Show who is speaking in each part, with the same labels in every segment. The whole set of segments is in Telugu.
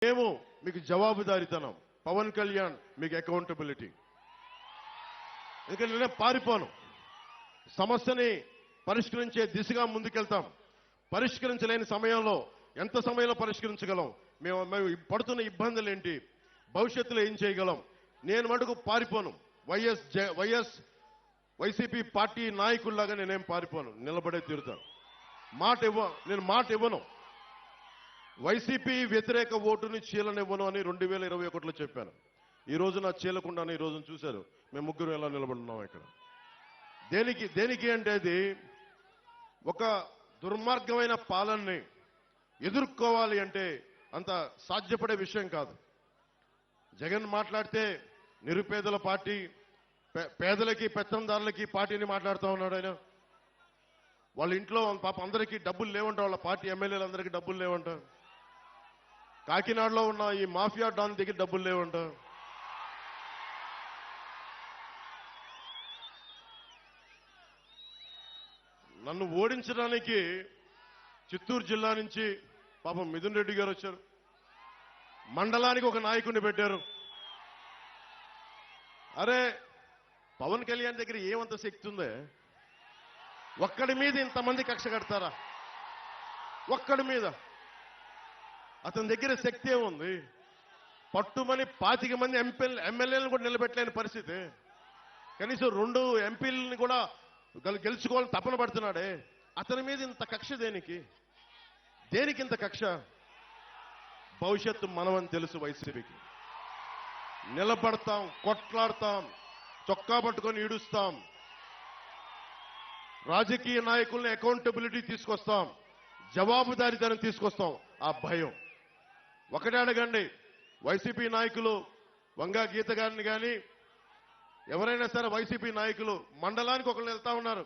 Speaker 1: మేము మీకు జవాబుదారీతనం, పవన్ కళ్యాణ్ మీకు అకౌంటబిలిటీ. ఎందుకంటే నేను పారిపోను, సమస్యని పరిష్కరించే దిశగా ముందుకెళ్తాం. పరిష్కరించలేని సమయంలో ఎంత సమయంలో పరిష్కరించగలం, మేము పడుతున్న ఇబ్బందులు ఏంటి, భవిష్యత్తులో ఏం చేయగలం. నేను మటుకు పారిపోను. వైసీపీ పార్టీ నాయకుల్లాగా నేనేం పారిపోను, నిలబడే తీరుతాను. నేను మాట ఇవ్వను. వైసీపీ వ్యతిరేక ఓటుని చీలనివ్వను అని 2021లో చెప్పాను. ఈ రోజు నా చీలకుండానే ఈ రోజున చూశారు మేము ముగ్గురు ఎలా నిలబడున్నాం ఇక్కడ. దేనికి అంటే అది ఒక దుర్మార్గమైన పాలనని ఎదుర్కోవాలి అంటే అంత సాధ్యపడే విషయం కాదు. జగన్ మాట్లాడితే నిరుపేదల పార్టీ, పేదలకి పెత్తందారులకి పార్టీని మాట్లాడుతూ ఉన్నాడు ఆయన. వాళ్ళ ఇంట్లో పాప అందరికీ డబ్బులు లేవంట, వాళ్ళ పార్టీ ఎమ్మెల్యేలందరికీ డబ్బులు లేవంట. కాకినాడలో ఉన్న ఈ మాఫియా డాన్ దగ్గర డబ్బులు లేవంట. నన్ను ఓడించడానికి చిత్తూరు జిల్లా నుంచి పాపం మిథున్ రెడ్డి గారు వచ్చారు. మండలానికి ఒక నాయకుడిని పెట్టారు. అరే పవన్ కళ్యాణ్ దగ్గర ఏమంత శక్తి ఉందే, ఒక్కడి మీద ఇంతమంది కక్ష కడతారా? ఒక్కడి మీద అతని దగ్గర శక్తి ఏముంది? పట్టుమని 25 మంది ఎమ్మెల్యేలను కూడా నిలబెట్టలేని పరిస్థితి. కనీసం 2 ఎంపీలని కూడా గెలుచుకోవాలని తపన పడుతున్నాడే, అతని మీద ఇంత కక్ష దేనికి ఇంత కక్ష? భవిష్యత్తు మనమని తెలుసు. వైసీపీకి నిలబడతాం, కొట్లాడతాం, చొక్కా పట్టుకొని ఈడుస్తాం. రాజకీయ నాయకుల్ని అకౌంటబిలిటీ తీసుకొస్తాం, జవాబుదారీతనం తీసుకొస్తాం. ఆ భయం ఒకటే అడగండి. వైసీపీ నాయకులు వంగా గీత గారిని కానీ ఎవరైనా సరే వైసీపీ నాయకులు మండలానికి ఒకళ్ళు వెళ్తా ఉన్నారు,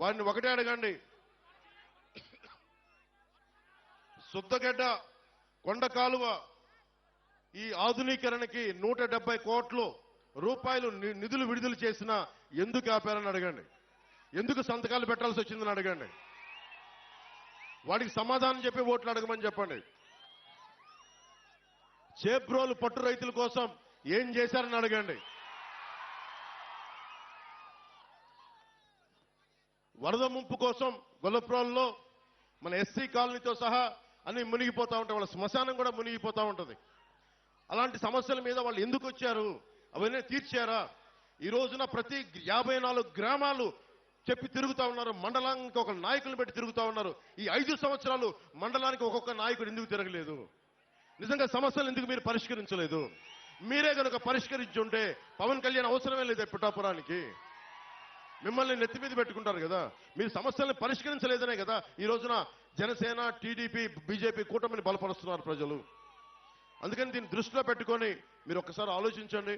Speaker 1: వారిని ఒకటే అడగండి. సుద్దగడ్డ కొండ కాలువ ఈ ఆధునీకరణకి 170 కోట్ల రూపాయలు నిధులు విడుదల చేసినా ఎందుకు ఆపారని అడగండి. ఎందుకు సంతకాలు పెట్టాల్సి వచ్చిందని అడగండి. వాడికి సమాధానం చెప్పి ఓట్లు అడగమని చెప్పండి. చేబ్రోలు పట్టు రైతుల కోసం ఏం చేశారని అడగండి. వరద ముంపు కోసం గొల్లప్రోల్లో మన ఎస్సీ కాలనీతో సహా అన్ని మునిగిపోతా ఉంటాయి, వాళ్ళ శ్మశానం కూడా మునిగిపోతా ఉంటుంది. అలాంటి సమస్యల మీద వాళ్ళు ఎందుకు వచ్చారు, అవన్నీ తీర్చారా? ఈ రోజున ప్రతి 54 గ్రామాలు చెప్పి తిరుగుతా ఉన్నారు, మండలానికి ఒక నాయకులను పెట్టి తిరుగుతా ఉన్నారు. ఈ 5 సంవత్సరాలు మండలానికి ఒక్కొక్క నాయకుడు ఎందుకు తిరగలేదు? నిజంగా సమస్యలు ఎందుకు మీరు పరిష్కరించలేదు? మీరే కనుక పరిష్కరించుంటే పవన్ కళ్యాణ్ అవసరమే లేదు పిఠాపురానికి. మిమ్మల్ని నెత్తి మీద పెట్టుకుంటారు కదా. మీరు సమస్యల్ని పరిష్కరించలేదనే కదా ఈ రోజున జనసేన, టీడీపీ, బీజేపీ కూటమిని బలపరుస్తున్నారు ప్రజలు. అందుకని దీన్ని దృష్టిలో పెట్టుకొని మీరు ఒక్కసారి ఆలోచించండి.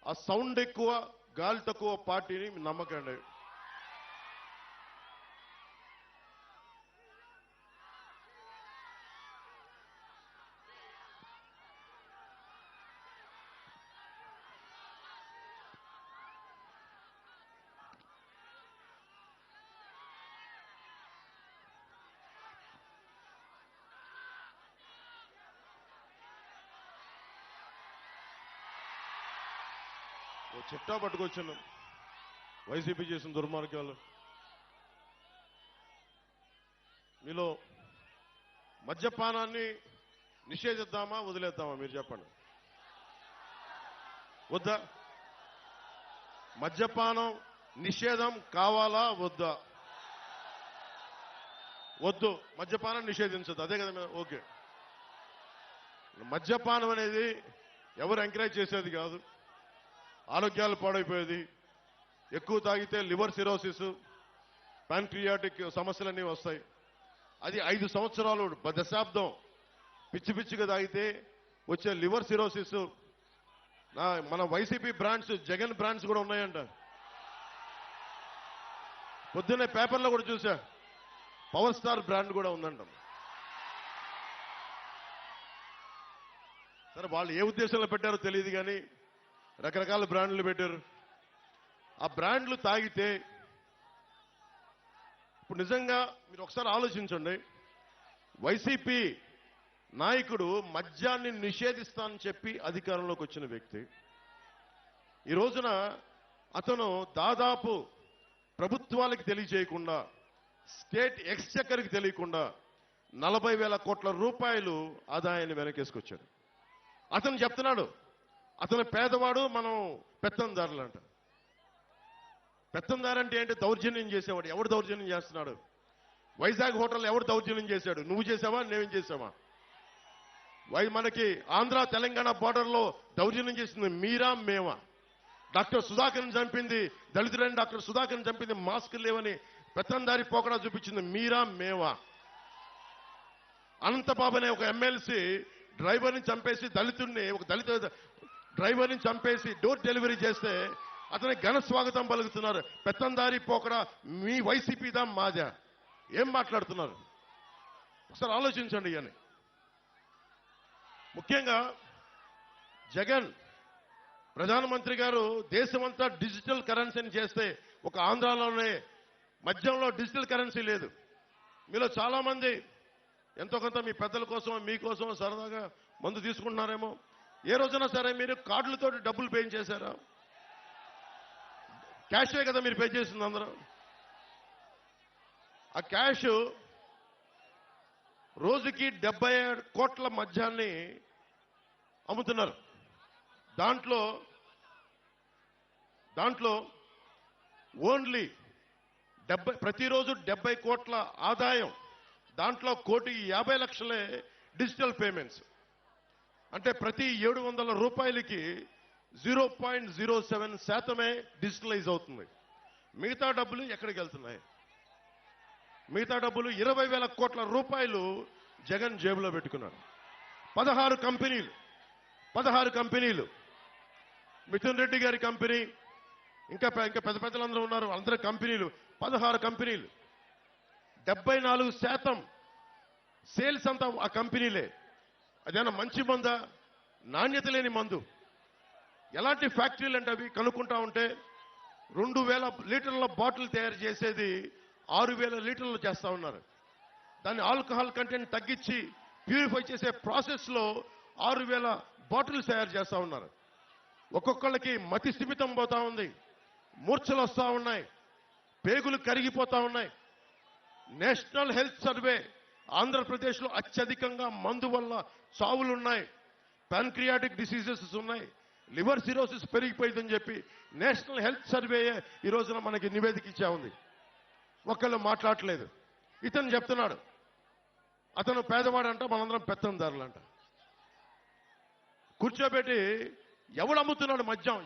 Speaker 1: ఆ సౌండ్ ఎక్కువ గాలి తక్కువ పార్టీని నమ్మకండి. చిట్టా పట్టుకొచ్చాను వైసీపీ చేసిన దుర్మార్గాలు. మీలో మద్యపానాన్ని నిషేధిద్దామా వదిలేద్దామా మీరు చెప్పండి. వద్దా? మద్యపానం నిషేధం కావాలా వద్దా? వద్దు, మద్యపానం నిషేధించద్దు, అదే కదా. ఓకే, మద్యపానం అనేది ఎవరు ఎంకరేజ్ చేసేది కాదు, ఆరోగ్యాలు పాడైపోయేది. ఎక్కువ తాగితే లివర్ సిరోసిస్, ప్యాంక్రియాటిక్ సమస్యలన్నీ వస్తాయి. అది 5 సంవత్సరాలు దశాబ్దం పిచ్చిగా తాగితే వచ్చే లివర్ సిరోసిస్. మన వైసీపీ బ్రాండ్స్, జగన్ బ్రాండ్స్ కూడా ఉన్నాయంట. పొద్దున్నే పేపర్లో కూడా చూసా, పవర్ స్టార్ బ్రాండ్ కూడా ఉందంట. సరే వాళ్ళు ఏ ఉద్దేశంలో పెట్టారో తెలియదు కానీ రకరకాల బ్రాండ్లు పెట్టారు. ఆ బ్రాండ్లు తాగితే ఇప్పుడు నిజంగా మీరు ఒకసారి ఆలోచించండి. వైసీపీ నాయకుడు మద్యాన్ని నిషేధిస్తానని చెప్పి అధికారంలోకి వచ్చిన వ్యక్తి ఈ రోజున అతను దాదాపు ప్రభుత్వాలకు తెలియజేయకుండా స్టేట్ ఎక్స్చెక్కర్కి తెలియకుండా 40,000 కోట్ల రూపాయలు ఆదాయాన్ని వెనకేసుకొచ్చాడు. అతను చెప్తున్నాడు అతను పేదవాడు, మనం పెత్తందారులంట. పెత్తందారంటే ఏంటి? దౌర్జన్యం చేసేవాడు. ఎవడు దౌర్జన్యం చేస్తున్నాడు? వైజాగ్ హోటల్ ఎవడు దౌర్జన్యం చేశాడు? నువ్వు చేసావా, నేనేం చేసావా? మనకి ఆంధ్ర తెలంగాణ బార్డర్లో దౌర్జన్యం చేసింది మీరా మేమా? డాక్టర్ సుధాకర్ని చంపింది దళితుడని డాక్టర్ సుధాకర్ని చంపింది మాస్క్ లేవని పెత్తందారి పోకడా చూపించింది మీరా మేమా? అనంతబాబు అనే ఒక ఎమ్మెల్సీ డ్రైవర్ని చంపేసి దళితుడిని, ఒక దళిత డ్రైవర్ని చంపేసి డోర్ డెలివరీ చేస్తే అతనికి ఘన స్వాగతం పలుకుతున్నారు. పెత్తందారి పోకడా మీ వైసీపీదా మాదా? ఏం మాట్లాడుతున్నారు? ఒకసారి ఆలోచించండి. అని ముఖ్యంగా జగన్ ప్రధానమంత్రి గారు దేశమంతా డిజిటల్ కరెన్సీని చేస్తే ఒక ఆంధ్రాలోనే మద్యంలో డిజిటల్ కరెన్సీ లేదు. మీలో చాలా మంది ఎంతో కొంత మీ పెద్దల కోసం మీకోసం సరదాగా మందు తీసుకుంటున్నారేమో. ఏ రోజున సరే మీరు కార్డులతో డబ్బులు పే చేశారా? క్యాషే కదా మీరు పే చేసింది అందరూ. ఆ క్యాష్ రోజుకి 70 కోట్ల మద్యాన్ని అమ్ముతున్నారు. దాంట్లో ఓన్లీ ప్రతిరోజు 70 కోట్ల ఆదాయం, దాంట్లో 1,50,00,000 డిజిటల్ పేమెంట్స్. అంటే ప్రతి 700 రూపాయలకి 0.07% డిజిటలైజ్ అవుతుంది. మిగతా డబ్బులు ఎక్కడికి వెళ్తున్నాయి? మిగతా డబ్బులు 20,000 కోట్ల రూపాయలు జగన్ జేబులో పెట్టుకున్నారు. 16 కంపెనీలు, మిథున్ రెడ్డి గారి కంపెనీ, ఇంకా పెద్ద పెద్దలందరూ ఉన్నారు, అందరి కంపెనీలు, 16 కంపెనీలు. 74% సేల్స్ అంతా ఆ కంపెనీలే. అదేనా మంచి మందా? నాణ్యత లేని మందు. ఎలాంటి ఫ్యాక్టరీలు అంటే అవి కనుక్కుంటా ఉంటే 2,000 లీటర్ల బాటిల్ తయారు చేసేది 6,000 లీటర్లు చేస్తా ఉన్నారు. దాన్ని ఆల్కహాల్ కంటెంట్ తగ్గించి ప్యూరిఫై చేసే ప్రాసెస్లో 6,000 బాటిల్స్ తయారు చేస్తా ఉన్నారు. ఒక్కొక్కళ్ళకి మతి స్థిమితం పోతా ఉంది, మూర్ఛలు వస్తా ఉన్నాయి, పేగులు కరిగిపోతా ఉన్నాయి. నేషనల్ హెల్త్ సర్వే ఆంధ్రప్రదేశ్లో అత్యధికంగా మందు వల్ల చావులున్నాయి, ప్యాన్క్రియాటిక్ డిసీజెస్ ఉన్నాయి, లివర్ సిరోసిస్ పెరిగిపోయిందని చెప్పి నేషనల్ హెల్త్ సర్వే ఈ రోజున మనకి నివేదిక ఇచ్చా ఉంది. ఒకళ్ళు మాట్లాడలేదు. ఇతను చెప్తున్నాడు అతను పేదవాడంట, మనందరం పెత్తందారులంట. కూర్చోబెట్టి ఎవడు అమ్ముతున్నాడు మద్యం?